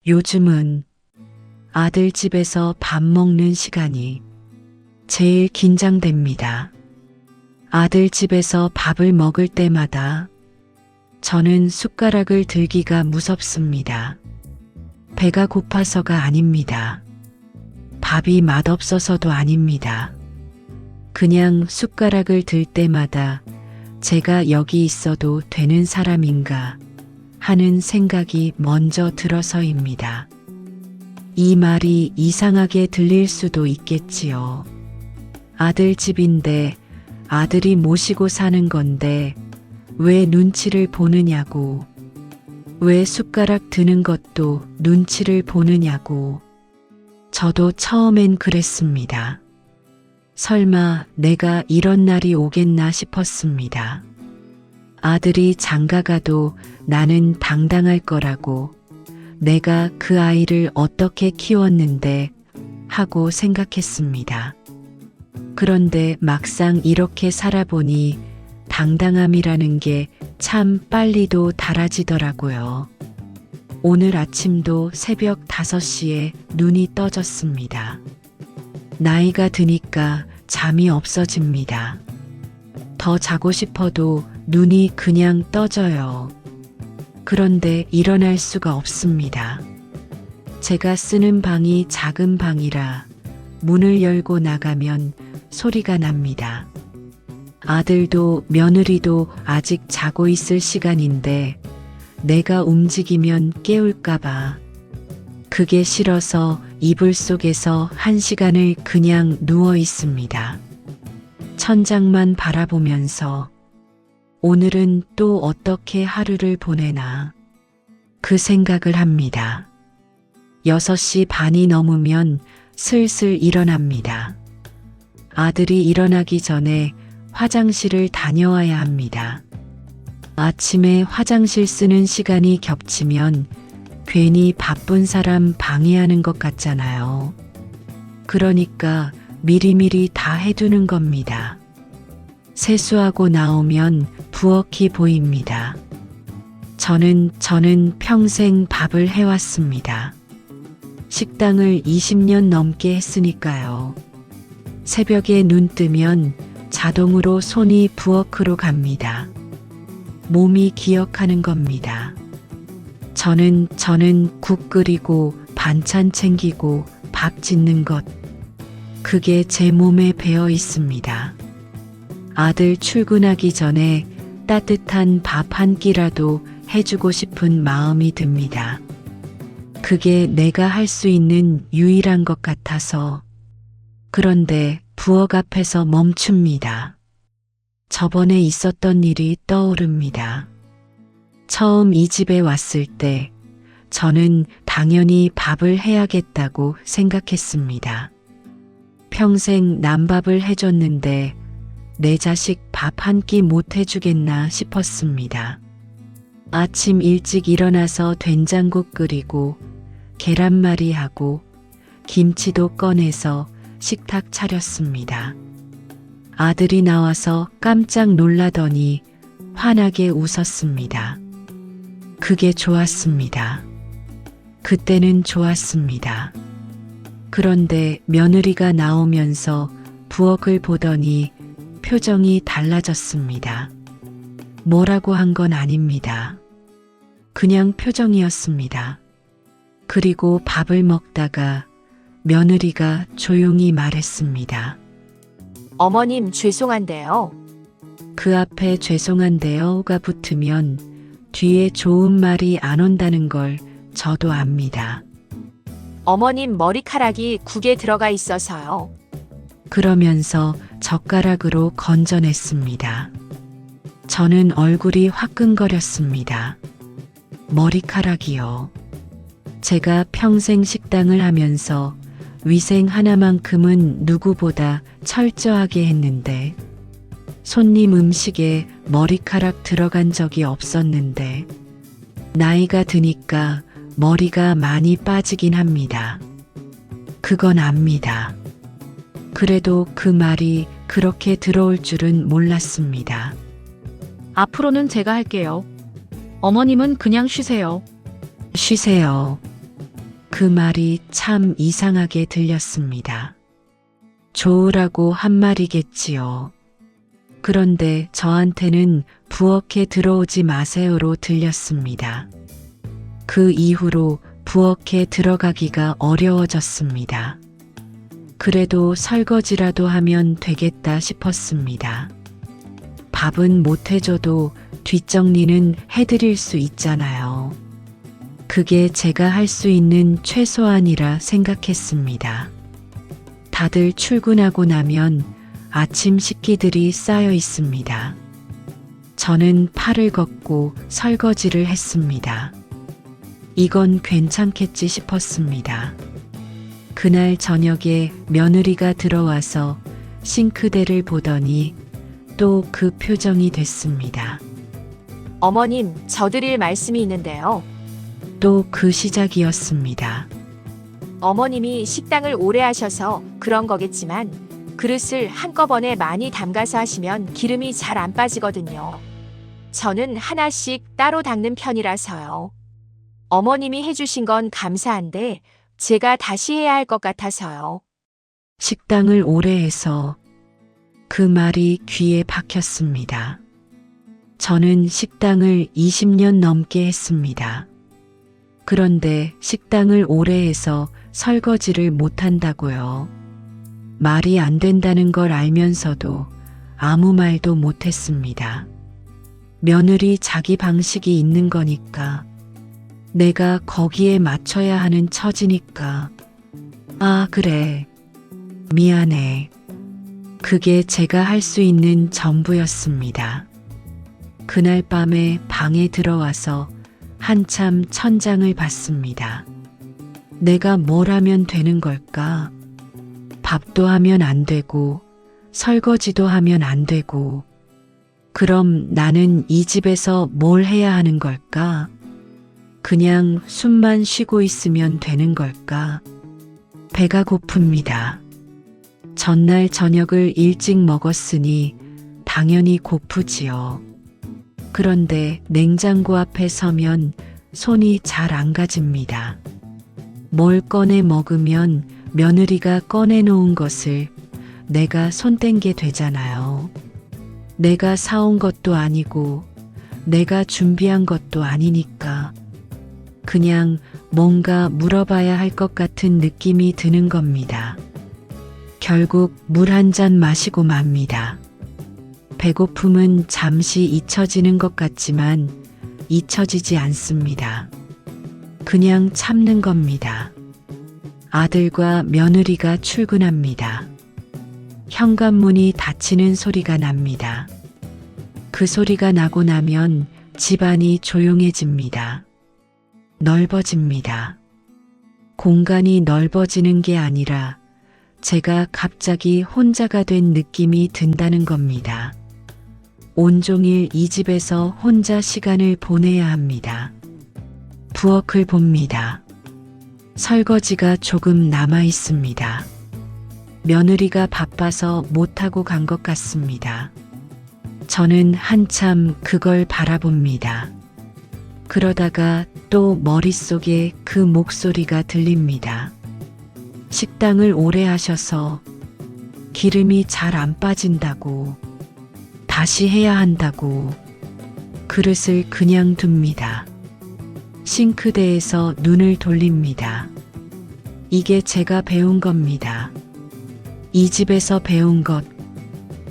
요즘은 아들 집에서 밥 먹는 시간이 제일 긴장됩니다. 아들 집에서 밥을 먹을 때마다 저는 숟가락을 들기가 무섭습니다. 배가 고파서가 아닙니다. 밥이 맛없어서도 아닙니다. 그냥 숟가락을 들 때마다 제가 여기 있어도 되는 사람인가 하는 생각이 먼저 들어서입니다. 이 말이 이상하게 들릴 수도 있겠지요. 아들 집인데 아들이 모시고 사는 건데 왜 눈치를 보느냐고, 왜 숟가락 드는 것도 눈치를 보느냐고. 저도 처음엔 그랬습니다. 설마 내가 이런 날이 오겠나 싶었습니다. 아들이 장가가도 나는 당당할 거라고, 내가 그 아이를 어떻게 키웠는데 하고 생각했습니다. 그런데 막상 이렇게 살아보니 당당함이라는 게 참 빨리도 닳아지더라고요. 오늘 아침도 새벽 5시에 눈이 떠졌습니다. 나이가 드니까 잠이 없어집니다. 더 자고 싶어도 눈이 그냥 떠져요. 그런데 일어날 수가 없습니다. 제가 쓰는 방이 작은 방이라 문을 열고 나가면 소리가 납니다. 아들도 며느리도 아직 자고 있을 시간인데 내가 움직이면 깨울까봐. 그게 싫어서 이불 속에서 1시간을 그냥 누워 있습니다. 천장만 바라보면서 오늘은 또 어떻게 하루를 보내나 그 생각을 합니다. 6시 반이 넘으면 슬슬 일어납니다. 아들이 일어나기 전에 화장실을 다녀와야 합니다. 아침에 화장실 쓰는 시간이 겹치면 괜히 바쁜 사람 방해하는 것 같잖아요. 그러니까 미리미리 다 해두는 겁니다. 세수하고 나오면 부엌이 보입니다. 저는 평생 밥을 해왔습니다. 식당을 20년 넘게 했으니까요. 새벽에 눈 뜨면 자동으로 손이 부엌으로 갑니다. 몸이 기억하는 겁니다. 저는 국 끓이고 반찬 챙기고 밥 짓는 것, 그게 제 몸에 배어 있습니다. 아들 출근하기 전에 따뜻한 밥 한 끼라도 해주고 싶은 마음이 듭니다. 그게 내가 할 수 있는 유일한 것 같아서. 그런데 부엌 앞에서 멈춥니다. 저번에 있었던 일이 떠오릅니다. 처음 이 집에 왔을 때 저는 당연히 밥을 해야겠다고 생각했습니다. 평생 남밥을 해줬는데 내 자식 밥 한 끼 못 해주겠나 싶었습니다. 아침 일찍 일어나서 된장국 끓이고 계란말이 하고 김치도 꺼내서 식탁 차렸습니다. 아들이 나와서 깜짝 놀라더니 환하게 웃었습니다. 그게 좋았습니다. 그때는 좋았습니다. 그런데 며느리가 나오면서 부엌을 보더니 표정이 달라졌습니다. 뭐라고 한 건 아닙니다. 그냥 표정이었습니다. 그리고 밥을 먹다가 며느리가 조용히 말했습니다. 어머님 죄송한데요. 그 앞에 죄송한데요가 붙으면 뒤에 좋은 말이 안 온다는 걸 저도 압니다. 어머님 머리카락이 국에 들어가 있어서요. 그러면서 젓가락으로 건져냈습니다. 저는 얼굴이 화끈거렸습니다. 머리카락이요. 제가 평생 식당을 하면서 위생 하나만큼은 누구보다 철저하게 했는데, 손님 음식에 머리카락 들어간 적이 없었는데, 나이가 드니까 머리가 많이 빠지긴 합니다. 그건 압니다. 그래도 그 말이 그렇게 들어올 줄은 몰랐습니다. 앞으로는 제가 할게요. 어머님은 그냥 쉬세요. 쉬세요. 그 말이 참 이상하게 들렸습니다. 좋으라고 한 말이겠지요. 그런데 저한테는 부엌에 들어오지 마세요로 들렸습니다. 그 이후로 부엌에 들어가기가 어려워졌습니다. 그래도 설거지라도 하면 되겠다 싶었습니다. 밥은 못 해줘도 뒷정리는 해드릴 수 있잖아요. 그게 제가 할 수 있는 최소한이라 생각했습니다. 다들 출근하고 나면 아침 식기들이 쌓여 있습니다. 저는 팔을 걷고 설거지를 했습니다. 이건 괜찮겠지 싶었습니다. 그날 저녁에 며느리가 들어와서 싱크대를 보더니 또 그 표정이 됐습니다. 어머님, 저 드릴 말씀이 있는데요. 또 그 시작이었습니다. 어머님이 식당을 오래 하셔서 그런 거겠지만 그릇을 한꺼번에 많이 담가서 하시면 기름이 잘 안 빠지거든요. 저는 하나씩 따로 닦는 편이라서요. 어머님이 해주신 건 감사한데 제가 다시 해야 할 것 같아서요. 식당을 오래 해서 그 말이 귀에 박혔습니다. 저는 식당을 20년 넘게 했습니다. 그런데 식당을 오래 해서 설거지를 못한다고요. 말이 안 된다는 걸 알면서도 아무 말도 못했습니다. 며느리 자기 방식이 있는 거니까, 내가 거기에 맞춰야 하는 처지니까. 아, 그래. 미안해. 그게 제가 할 수 있는 전부였습니다. 그날 밤에 방에 들어와서 한참 천장을 봤습니다. 내가 뭘 하면 되는 걸까? 밥도 하면 안 되고, 설거지도 하면 안 되고, 그럼 나는 이 집에서 뭘 해야 하는 걸까? 그냥 숨만 쉬고 있으면 되는 걸까? 배가 고픕니다. 전날 저녁을 일찍 먹었으니 당연히 고프지요. 그런데 냉장고 앞에 서면 손이 잘 안 가집니다. 뭘 꺼내 먹으면 며느리가 꺼내놓은 것을 내가 손 댄 게 되잖아요. 내가 사온 것도 아니고 내가 준비한 것도 아니니까 그냥 뭔가 물어봐야 할 것 같은 느낌이 드는 겁니다. 결국 물 한 잔 마시고 맙니다. 배고픔은 잠시 잊혀지는 것 같지만 잊혀지지 않습니다. 그냥 참는 겁니다. 아들과 며느리가 출근합니다. 현관문이 닫히는 소리가 납니다. 그 소리가 나고 나면 집안이 조용해집니다. 넓어집니다. 공간이 넓어지는 게 아니라 제가 갑자기 혼자가 된 느낌이 든다는 겁니다. 온종일 이 집에서 혼자 시간을 보내야 합니다. 부엌을 봅니다. 설거지가 조금 남아 있습니다. 며느리가 바빠서 못하고 간 것 같습니다. 저는 한참 그걸 바라봅니다. 그러다가 또 머릿속에 그 목소리가 들립니다. 식당을 오래 하셔서 기름이 잘 안 빠진다고, 다시 해야 한다고, 그릇을 그냥 둡니다. 싱크대에서 눈을 돌립니다. 이게 제가 배운 겁니다. 이 집에서 배운 것,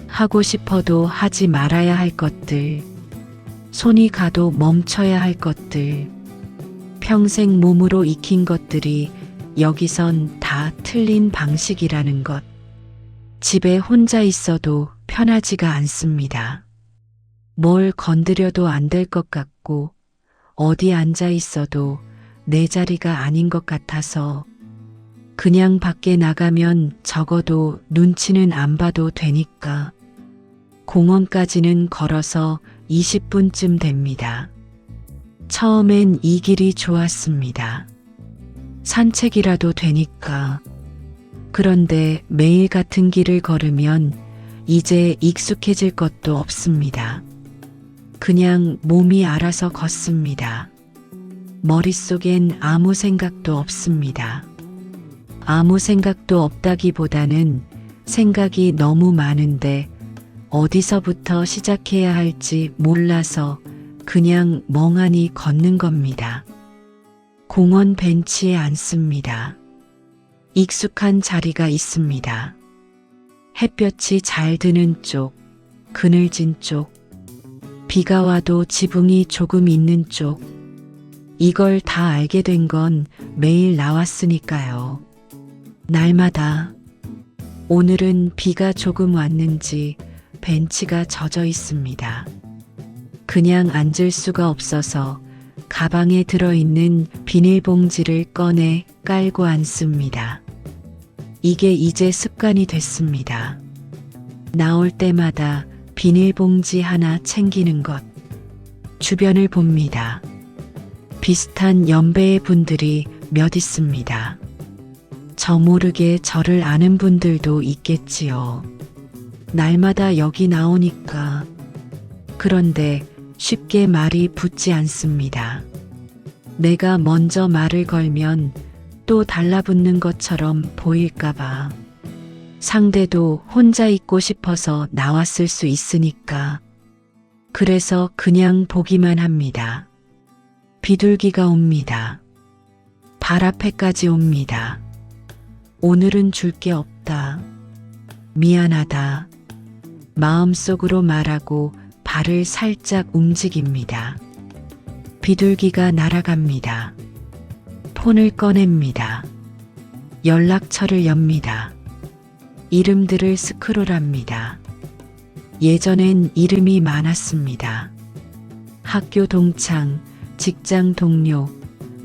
하고 싶어도 하지 말아야 할 것들, 손이 가도 멈춰야 할 것들, 평생 몸으로 익힌 것들이 여기선 다 틀린 방식이라는 것. 집에 혼자 있어도 편하지가 않습니다. 뭘 건드려도 안 될 것 같고, 어디 앉아 있어도 내 자리가 아닌 것 같아서 그냥 밖에 나가면 적어도 눈치는 안 봐도 되니까 공원까지는 걸어서 20분쯤 됩니다. 처음엔 이 길이 좋았습니다. 산책이라도 되니까. 그런데 매일 같은 길을 걸으면 이제 익숙해질 것도 없습니다. 그냥 몸이 알아서 걷습니다. 머릿속엔 아무 생각도 없습니다. 아무 생각도 없다기보다는 생각이 너무 많은데 어디서부터 시작해야 할지 몰라서 그냥 멍하니 걷는 겁니다. 공원 벤치에 앉습니다. 익숙한 자리가 있습니다. 햇볕이 잘 드는 쪽, 그늘진 쪽, 비가 와도 지붕이 조금 있는 쪽, 이걸 다 알게 된 건 매일 나왔으니까요. 날마다. 오늘은 비가 조금 왔는지 벤치가 젖어 있습니다. 그냥 앉을 수가 없어서 가방에 들어있는 비닐봉지를 꺼내 깔고 앉습니다. 이게 이제 습관이 됐습니다. 나올 때마다 비닐봉지 하나 챙기는 것. 주변을 봅니다. 비슷한 연배의 분들이 몇 있습니다. 저 모르게 저를 아는 분들도 있겠지요. 날마다 여기 나오니까. 그런데 쉽게 말이 붙지 않습니다. 내가 먼저 말을 걸면 또 달라붙는 것처럼 보일까봐. 상대도 혼자 있고 싶어서 나왔을 수 있으니까. 그래서 그냥 보기만 합니다. 비둘기가 옵니다. 발 앞에까지 옵니다. 오늘은 줄 게 없다. 미안하다. 마음속으로 말하고 발을 살짝 움직입니다. 비둘기가 날아갑니다. 폰을 꺼냅니다. 연락처를 엽니다. 이름들을 스크롤합니다. 예전엔 이름이 많았습니다. 학교 동창, 직장 동료,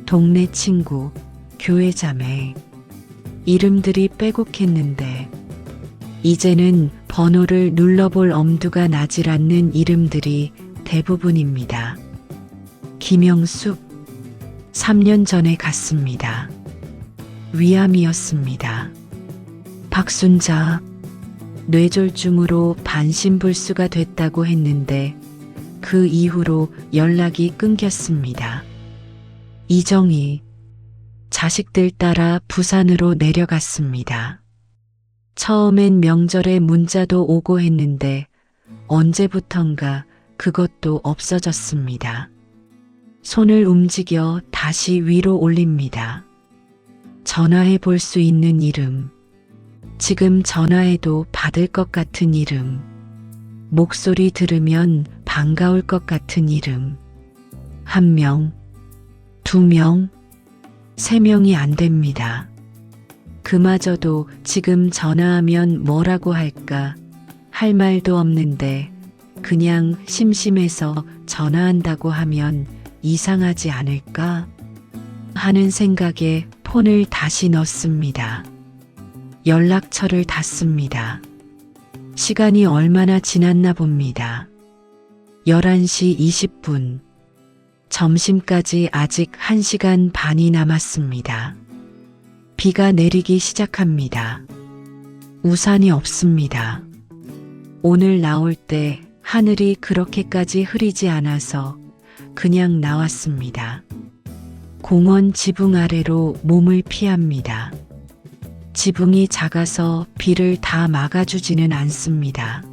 동네 친구, 교회 자매. 이름들이 빼곡했는데 이제는 번호를 눌러볼 엄두가 나질 않는 이름들이 대부분입니다. 김영숙, 3년 전에 갔습니다. 위암이었습니다. 박순자, 뇌졸중으로 반신불수가 됐다고 했는데 그 이후로 연락이 끊겼습니다. 이정희, 자식들 따라 부산으로 내려갔습니다. 처음엔 명절에 문자도 오고 했는데 언제부턴가 그것도 없어졌습니다. 손을 움직여 다시 위로 올립니다. 전화해 볼 수 있는 이름. 지금 전화해도 받을 것 같은 이름. 목소리 들으면 반가울 것 같은 이름. 1명, 2명, 3명이 안 됩니다. 그마저도 지금 전화하면 뭐라고 할까 할 말도 없는데 그냥 심심해서 전화한다고 하면 이상하지 않을까 하는 생각에 폰을 다시 넣습니다. 연락처를 닫습니다. 시간이 얼마나 지났나 봅니다. 11시 20분. 점심까지 아직 1시간 반이 남았습니다. 비가 내리기 시작합니다. 우산이 없습니다. 오늘 나올 때 하늘이 그렇게까지 흐리지 않아서 그냥 나왔습니다. 공원 지붕 아래로 몸을 피합니다. 지붕이 작아서 비를 다 막아주지는 않습니다.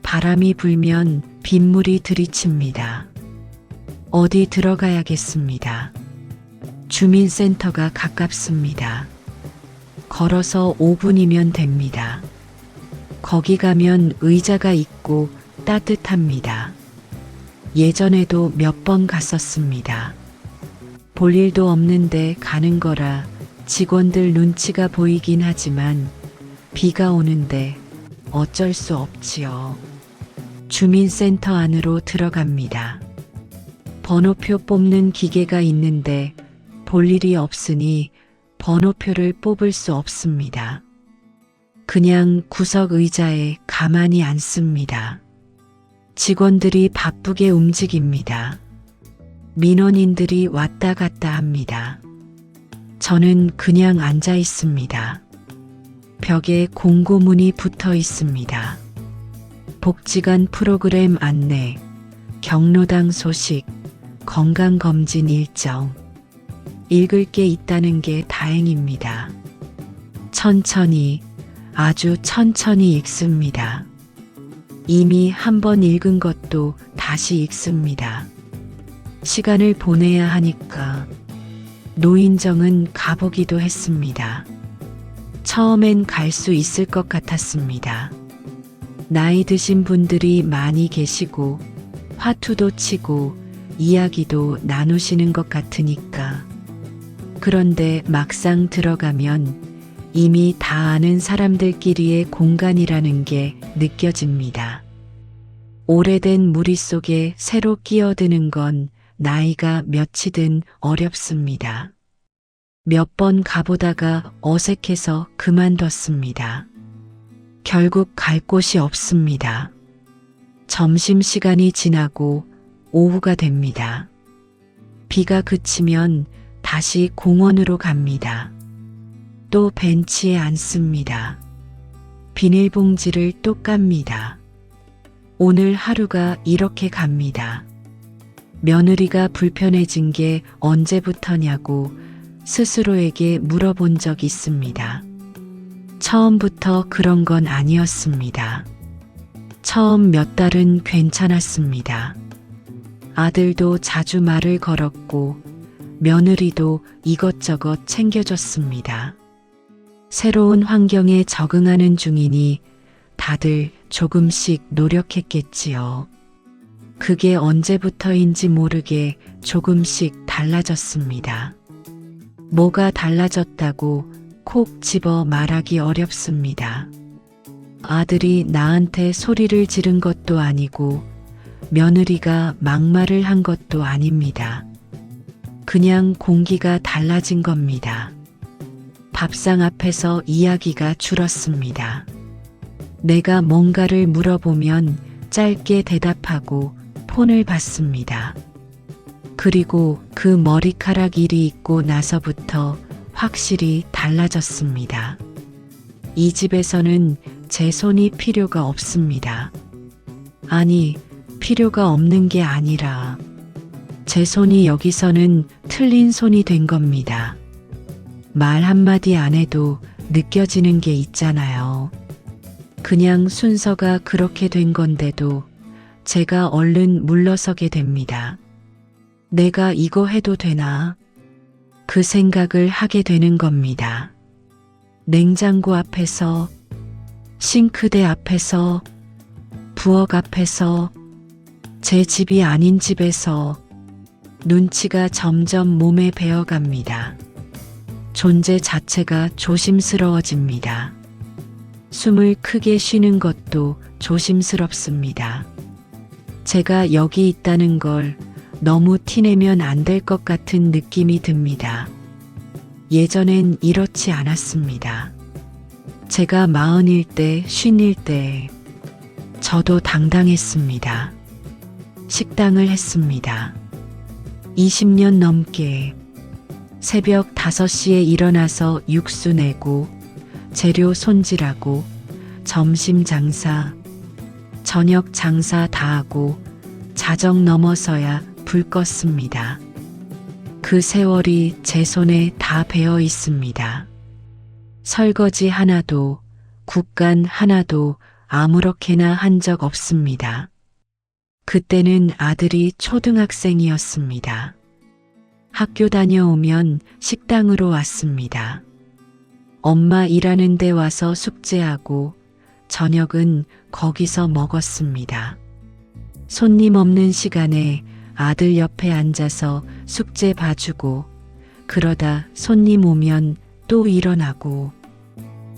바람이 불면 빗물이 들이칩니다. 어디 들어가야겠습니다. 주민센터가 가깝습니다. 걸어서 5분이면 됩니다. 거기 가면 의자가 있고 따뜻합니다. 예전에도 몇 번 갔었습니다. 볼 일도 없는데 가는 거라 직원들 눈치가 보이긴 하지만 비가 오는데 어쩔 수 없지요. 주민센터 안으로 들어갑니다. 번호표 뽑는 기계가 있는데 볼 일이 없으니 번호표를 뽑을 수 없습니다. 그냥 구석 의자에 가만히 앉습니다. 직원들이 바쁘게 움직입니다. 민원인들이 왔다 갔다 합니다. 저는 그냥 앉아 있습니다. 벽에 공고문이 붙어 있습니다. 복지관 프로그램 안내, 경로당 소식, 건강검진 일정. 읽을 게 있다는 게 다행입니다. 천천히, 아주 천천히 읽습니다. 이미 한 번 읽은 것도 다시 읽습니다. 시간을 보내야 하니까 노인정은 가보기도 했습니다. 처음엔 갈 수 있을 것 같았습니다. 나이 드신 분들이 많이 계시고 화투도 치고 이야기도 나누시는 것 같으니까. 그런데 막상 들어가면 이미 다 아는 사람들끼리의 공간이라는 게 느껴집니다. 오래된 무리 속에 새로 끼어드는 건 나이가 몇이든 어렵습니다. 몇 번 가보다가 어색해서 그만뒀습니다. 결국 갈 곳이 없습니다. 점심시간이 지나고 오후가 됩니다. 비가 그치면 다시 공원으로 갑니다. 또 벤치에 앉습니다. 비닐봉지를 또 깝니다. 오늘 하루가 이렇게 갑니다. 며느리가 불편해진 게 언제부터냐고 스스로에게 물어본 적 있습니다. 처음부터 그런 건 아니었습니다. 처음 몇 달은 괜찮았습니다. 아들도 자주 말을 걸었고 며느리도 이것저것 챙겨줬습니다. 새로운 환경에 적응하는 중이니 다들 조금씩 노력했겠지요. 그게 언제부터인지 모르게 조금씩 달라졌습니다. 뭐가 달라졌다고 콕 집어 말하기 어렵습니다. 아들이 나한테 소리를 지른 것도 아니고 며느리가 막말을 한 것도 아닙니다. 그냥 공기가 달라진 겁니다. 밥상 앞에서 이야기가 줄었습니다. 내가 뭔가를 물어보면 짧게 대답하고 폰을 받습니다. 그리고 그 머리카락 일이 있고 나서부터 확실히 달라졌습니다. 이 집에서는 제 손이 필요가 없습니다. 아니, 필요가 없는 게 아니라 제 손이 여기서는 틀린 손이 된 겁니다. 말 한마디 안 해도 느껴지는 게 있잖아요. 그냥 순서가 그렇게 된 건데도 제가 얼른 물러서게 됩니다. 내가 이거 해도 되나? 그 생각을 하게 되는 겁니다. 냉장고 앞에서, 싱크대 앞에서, 부엌 앞에서, 제 집이 아닌 집에서 눈치가 점점 몸에 배어갑니다. 존재 자체가 조심스러워집니다. 숨을 크게 쉬는 것도 조심스럽습니다. 제가 여기 있다는 걸 너무 티내면 안 될 것 같은 느낌이 듭니다. 예전엔 이렇지 않았습니다. 제가 40일 때, 50일 때 저도 당당했습니다. 식당을 했습니다. 20년 넘게 새벽 5시에 일어나서 육수 내고 재료 손질하고 점심 장사, 저녁 장사 다 하고 자정 넘어서야 불 껐습니다. 그 세월이 제 손에 다 배어 있습니다. 설거지 하나도, 국간 하나도 아무렇게나 한 적 없습니다. 그때는 아들이 초등학생이었습니다. 학교 다녀오면 식당으로 왔습니다. 엄마 일하는 데 와서 숙제하고 저녁은 거기서 먹었습니다. 손님 없는 시간에 아들 옆에 앉아서 숙제 봐주고 그러다 손님 오면 또 일어나고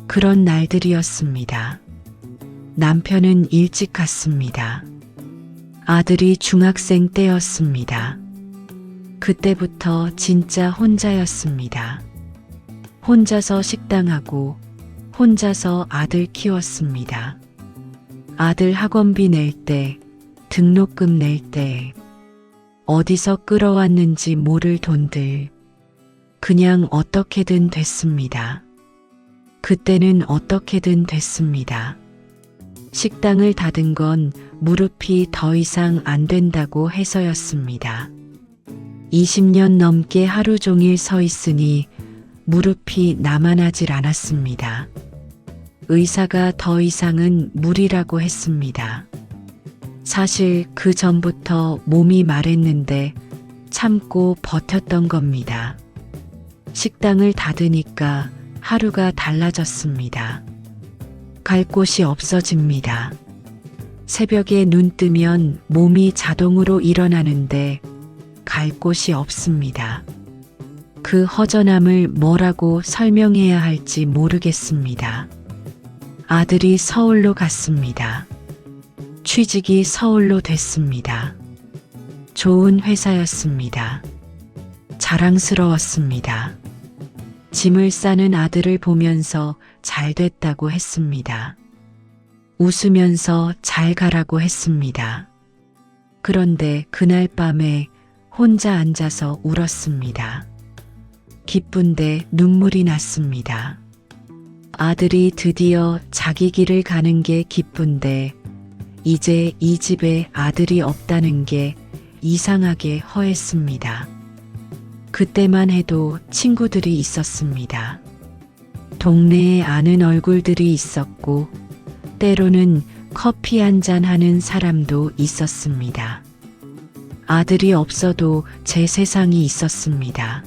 그런 날들이었습니다. 남편은 일찍 갔습니다. 아들이 중학생 때였습니다. 그때부터 진짜 혼자였습니다. 혼자서 식당하고 혼자서 아들 키웠습니다. 아들 학원비 낼 때, 등록금 낼 때, 어디서 끌어왔는지 모를 돈들, 그냥 어떻게든 됐습니다. 그때는 어떻게든 됐습니다. 식당을 닫은 건 무릎이 더 이상 안 된다고 해서였습니다. 20년 넘게 하루 종일 서 있으니 무릎이 나만하질 않았습니다. 의사가 더 이상은 무리라고 했습니다. 사실 그 전부터 몸이 말했는데 참고 버텼던 겁니다. 식당을 닫으니까 하루가 달라졌습니다. 갈 곳이 없어집니다. 새벽에 눈 뜨면 몸이 자동으로 일어나는데 갈 곳이 없습니다. 그 허전함을 뭐라고 설명해야 할지 모르겠습니다. 아들이 서울로 갔습니다. 취직이 서울로 됐습니다. 좋은 회사였습니다. 자랑스러웠습니다. 짐을 싸는 아들을 보면서 잘 됐다고 했습니다. 웃으면서 잘 가라고 했습니다. 그런데 그날 밤에 혼자 앉아서 울었습니다. 기쁜데 눈물이 났습니다. 아들이 드디어 자기 길을 가는 게 기쁜데 이제 이 집에 아들이 없다는 게 이상하게 허했습니다. 그때만 해도 친구들이 있었습니다. 동네에 아는 얼굴들이 있었고 때로는 커피 한잔 하는 사람도 있었습니다. 아들이 없어도 제 세상이 있었습니다.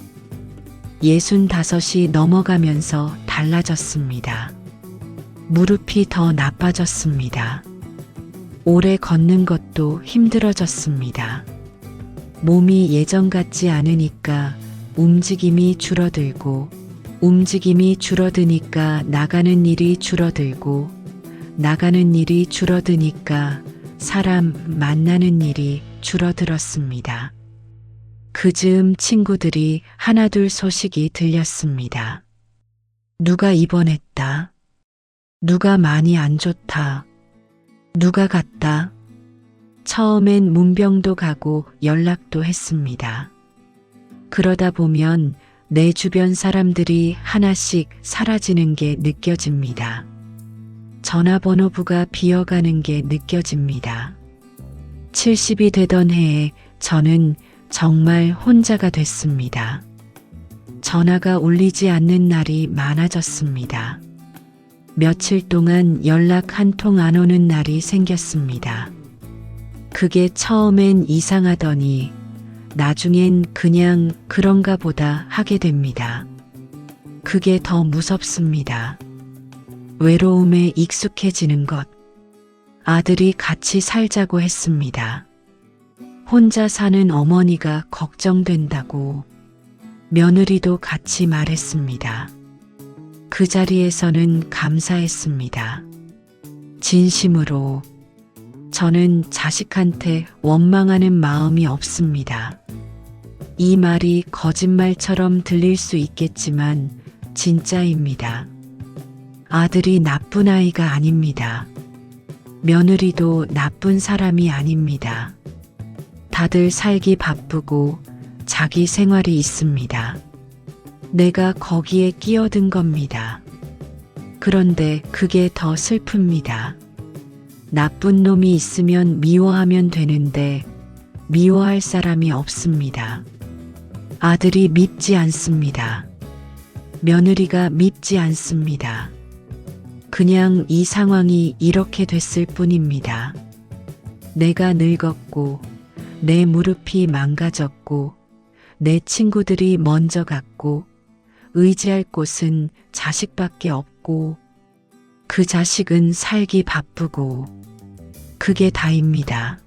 65이 넘어가면서 달라졌습니다. 무릎이 더 나빠졌습니다. 오래 걷는 것도 힘들어졌습니다. 몸이 예전 같지 않으니까 움직임이 줄어들고, 움직임이 줄어드니까 나가는 일이 줄어들고, 나가는 일이 줄어드니까 사람 만나는 일이 줄어들었습니다. 그 즈음 친구들이 하나둘 소식이 들렸습니다. 누가 입원했다. 누가 많이 안 좋다. 누가 갔다. 처음엔 문병도 가고 연락도 했습니다. 그러다 보면 내 주변 사람들이 하나씩 사라지는 게 느껴집니다. 전화번호부가 비어가는 게 느껴집니다. 70이 되던 해에 저는 정말 혼자가 됐습니다. 전화가 울리지 않는 날이 많아졌습니다. 며칠 동안 연락 한 통 안 오는 날이 생겼습니다. 그게 처음엔 이상하더니 나중엔 그냥 그런가 보다 하게 됩니다. 그게 더 무섭습니다. 외로움에 익숙해지는 것. 아들이 같이 살자고 했습니다. 혼자 사는 어머니가 걱정된다고 며느리도 같이 말했습니다. 그 자리에서는 감사했습니다. 진심으로. 저는 자식한테 원망하는 마음이 없습니다. 이 말이 거짓말처럼 들릴 수 있겠지만 진짜입니다. 아들이 나쁜 아이가 아닙니다. 며느리도 나쁜 사람이 아닙니다. 다들 살기 바쁘고 자기 생활이 있습니다. 내가 거기에 끼어든 겁니다. 그런데 그게 더 슬픕니다. 나쁜 놈이 있으면 미워하면 되는데 미워할 사람이 없습니다. 아들이 밉지 않습니다. 며느리가 밉지 않습니다. 그냥 이 상황이 이렇게 됐을 뿐입니다. 내가 늙었고 내 무릎이 망가졌고 내 친구들이 먼저 갔고 의지할 곳은 자식밖에 없고 그 자식은 살기 바쁘고 그게 다입니다.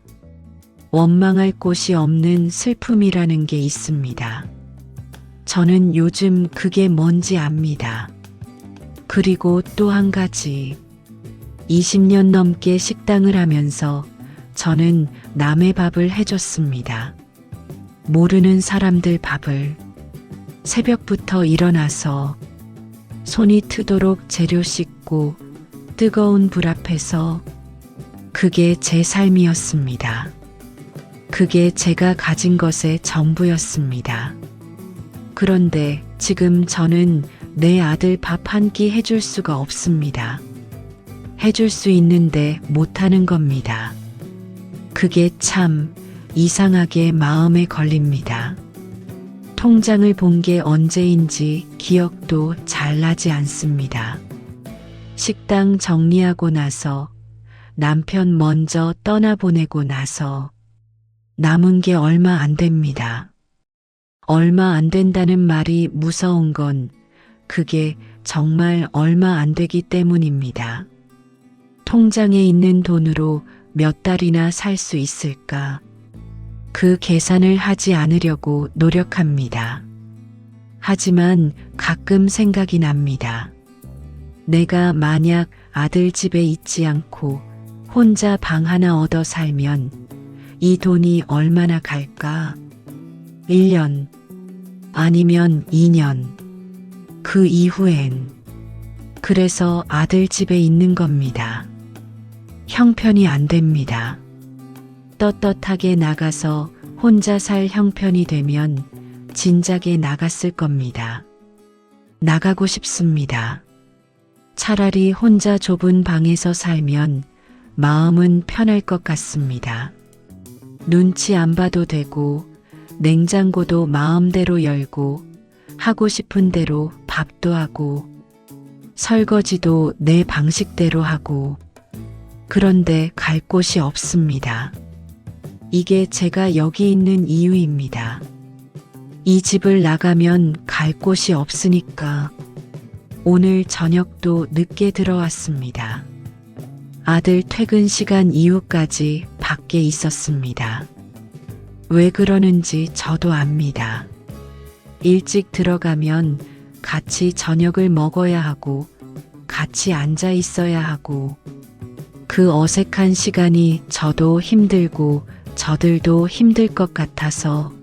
원망할 곳이 없는 슬픔이라는 게 있습니다. 저는 요즘 그게 뭔지 압니다. 그리고 또 한 가지. 20년 넘게 식당을 하면서 저는 남의 밥을 해줬습니다. 모르는 사람들 밥을. 새벽부터 일어나서 손이 트도록 재료 씻고 뜨거운 불 앞에서 그게 제 삶이었습니다. 그게 제가 가진 것의 전부였습니다. 그런데 지금 저는 내 아들 밥 한 끼 해줄 수가 없습니다. 해줄 수 있는데 못하는 겁니다. 그게 참 이상하게 마음에 걸립니다. 통장을 본 게 언제인지 기억도 잘 나지 않습니다. 식당 정리하고 나서 남편 먼저 떠나보내고 나서 남은 게 얼마 안 됩니다. 얼마 안 된다는 말이 무서운 건 그게 정말 얼마 안 되기 때문입니다. 통장에 있는 돈으로 몇 달이나 살 수 있을까? 그 계산을 하지 않으려고 노력합니다. 하지만 가끔 생각이 납니다. 내가 만약 아들 집에 있지 않고 혼자 방 하나 얻어 살면 이 돈이 얼마나 갈까? 1년, 아니면 2년, 그 이후엔. 그래서 아들 집에 있는 겁니다. 형편이 안 됩니다. 떳떳하게 나가서 혼자 살 형편이 되면 진작에 나갔을 겁니다. 나가고 싶습니다. 차라리 혼자 좁은 방에서 살면 마음은 편할 것 같습니다. 눈치 안 봐도 되고 냉장고도 마음대로 열고 하고 싶은 대로 밥도 하고 설거지도 내 방식대로 하고 그런데 갈 곳이 없습니다. 이게 제가 여기 있는 이유입니다. 이 집을 나가면 갈 곳이 없으니까. 오늘 저녁도 늦게 들어왔습니다. 아들 퇴근 시간 이후까지 밖에 있었습니다. 왜 그러는지 저도 압니다. 일찍 들어가면 같이 저녁을 먹어야 하고 같이 앉아 있어야 하고 그 어색한 시간이 저도 힘들고 저들도 힘들 것 같아서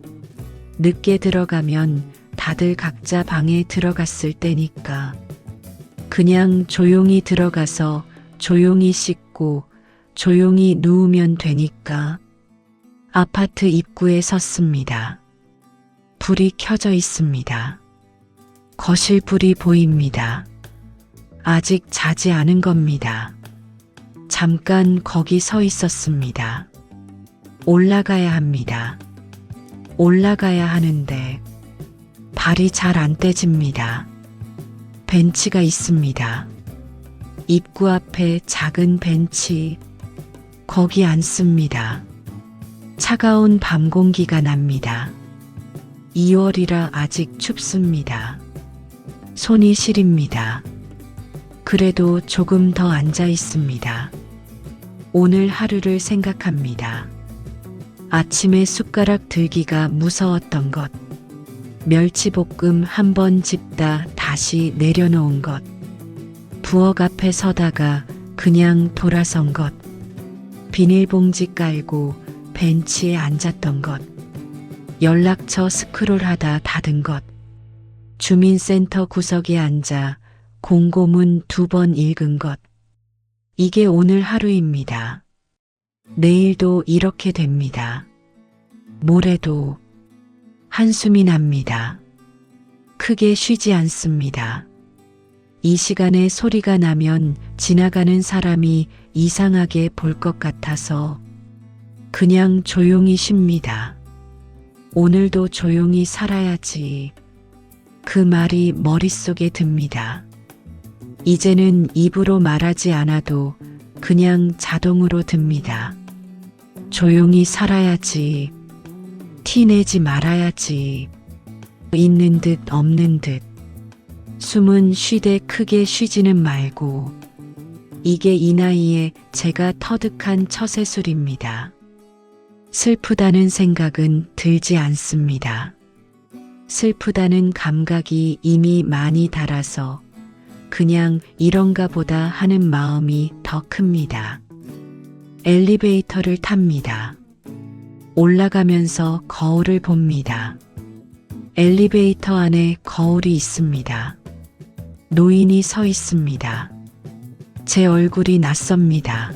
늦게 들어가면 다들 각자 방에 들어갔을 때니까 그냥 조용히 들어가서 조용히 씻고 조용히 누우면 되니까 아파트 입구에 섰습니다. 불이 켜져 있습니다. 거실 불이 보입니다. 아직 자지 않은 겁니다. 잠깐 거기 서 있었습니다. 올라가야 합니다. 올라가야 하는데 발이 잘 안 떼집니다. 벤치가 있습니다. 입구 앞에 작은 벤치. 거기 앉습니다. 차가운 밤 공기가 납니다. 2월이라 아직 춥습니다. 손이 시립니다. 그래도 조금 더 앉아 있습니다. 오늘 하루를 생각합니다. 아침에 숟가락 들기가 무서웠던 것. 멸치볶음 한 번 집다 다시 내려놓은 것. 부엌 앞에 서다가 그냥 돌아선 것. 비닐봉지 깔고 벤치에 앉았던 것. 연락처 스크롤하다 닫은 것. 주민센터 구석에 앉아 공고문 2번 읽은 것. 이게 오늘 하루입니다. 내일도 이렇게 됩니다. 모레도. 한숨이 납니다. 크게 쉬지 않습니다. 이 시간에 소리가 나면 지나가는 사람이 이상하게 볼 것 같아서 그냥 조용히 쉽니다. 오늘도 조용히 살아야지. 그 말이 머릿속에 듭니다. 이제는 입으로 말하지 않아도 그냥 자동으로 듭니다. 조용히 살아야지. 티내지 말아야지. 있는 듯 없는 듯. 숨은 쉬되 크게 쉬지는 말고. 이게 이 나이에 제가 터득한 처세술입니다. 슬프다는 생각은 들지 않습니다. 슬프다는 감각이 이미 많이 달아서 그냥 이런가 보다 하는 마음이 더 큽니다. 엘리베이터를 탑니다. 올라가면서 거울을 봅니다. 엘리베이터 안에 거울이 있습니다. 노인이 서 있습니다. 제 얼굴이 낯섭니다.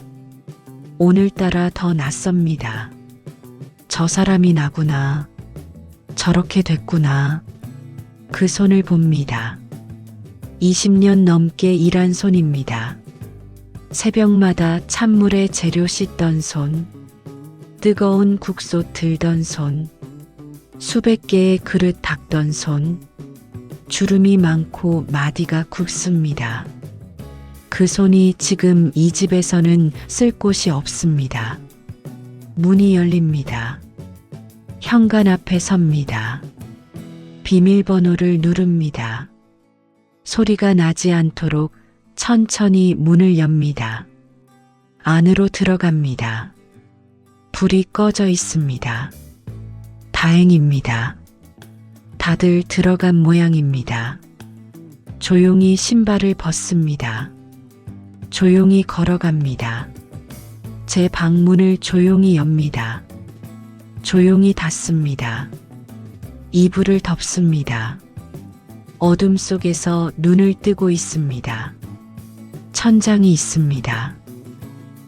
오늘따라 더 낯섭니다. 저 사람이 나구나. 저렇게 됐구나. 그 손을 봅니다. 20년 넘게 일한 손입니다. 새벽마다 찬물에 재료 씻던 손, 뜨거운 국소 들던 손, 수백 개의 그릇 닦던 손, 주름이 많고 마디가 굵습니다. 그 손이 지금 이 집에서는 쓸 곳이 없습니다. 문이 열립니다. 현관 앞에 섭니다. 비밀번호를 누릅니다. 소리가 나지 않도록 천천히 문을 엽니다. 안으로 들어갑니다. 불이 꺼져 있습니다. 다행입니다. 다들 들어간 모양입니다. 조용히 신발을 벗습니다. 조용히 걸어갑니다. 제 방문을 조용히 엽니다. 조용히 닫습니다. 이불을 덮습니다. 어둠 속에서 눈을 뜨고 있습니다. 천장이 있습니다.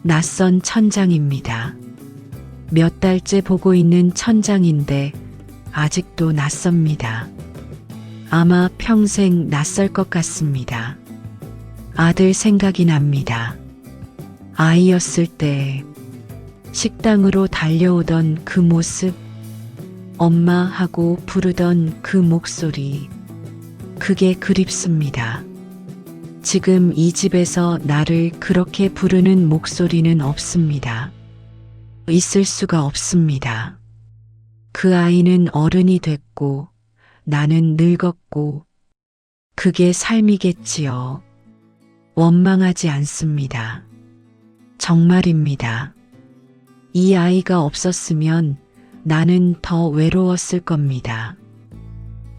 낯선 천장입니다. 몇 달째 보고 있는 천장인데 아직도 낯섭니다. 아마 평생 낯설 것 같습니다. 아들 생각이 납니다. 아이였을 때 식당으로 달려오던 그 모습, 엄마 하고 부르던 그 목소리, 그게 그립습니다. 지금 이 집에서 나를 그렇게 부르는 목소리는 없습니다. 있을 수가 없습니다. 그 아이는 어른이 됐고 나는 늙었고 그게 삶이겠지요. 원망하지 않습니다. 정말입니다. 이 아이가 없었으면 나는 더 외로웠을 겁니다.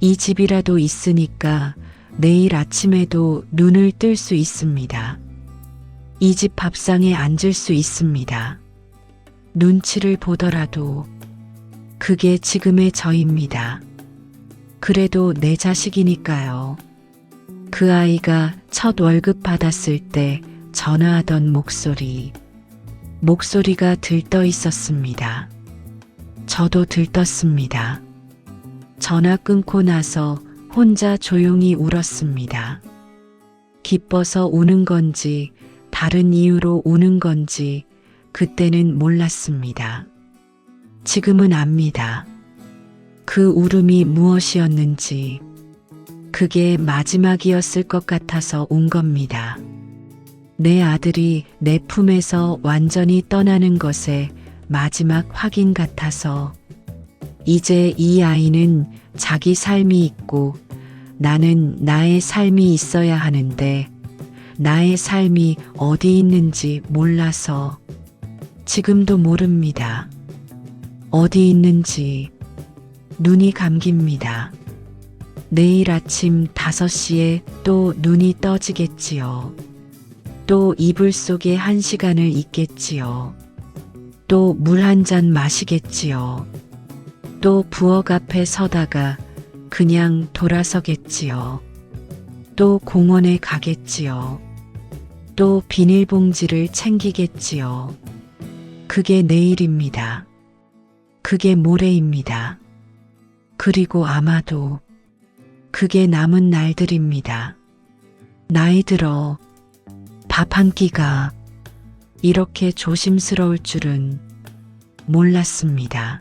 이 집이라도 있으니까 내일 아침에도 눈을 뜰 수 있습니다. 이 집 밥상에 앉을 수 있습니다. 눈치를 보더라도 그게 지금의 저입니다. 그래도 내 자식이니까요. 그 아이가 첫 월급 받았을 때 전화하던 목소리가 들떠 있었습니다. 저도 들떴습니다. 전화 끊고 나서 혼자 조용히 울었습니다. 기뻐서 우는 건지 다른 이유로 우는 건지 그때는 몰랐습니다. 지금은 압니다. 그 울음이 무엇이었는지, 그게 마지막이었을 것 같아서 운 겁니다. 내 아들이 내 품에서 완전히 떠나는 것의 마지막 확인 같아서 이제 이 아이는 자기 삶이 있고 나는 나의 삶이 있어야 하는데 나의 삶이 어디 있는지 몰라서 지금도 모릅니다. 어디 있는지 눈이 감깁니다. 내일 아침 5시에 또 눈이 떠지겠지요. 또 이불 속에 1시간을 있겠지요. 또 물 한 잔 마시겠지요. 또 부엌 앞에 서다가 그냥 돌아서겠지요. 또 공원에 가겠지요. 또 비닐봉지를 챙기겠지요. 그게 내일입니다. 그게 모레입니다. 그리고 아마도 그게 남은 날들입니다. 나이 들어 밥 한 끼가 이렇게 조심스러울 줄은 몰랐습니다.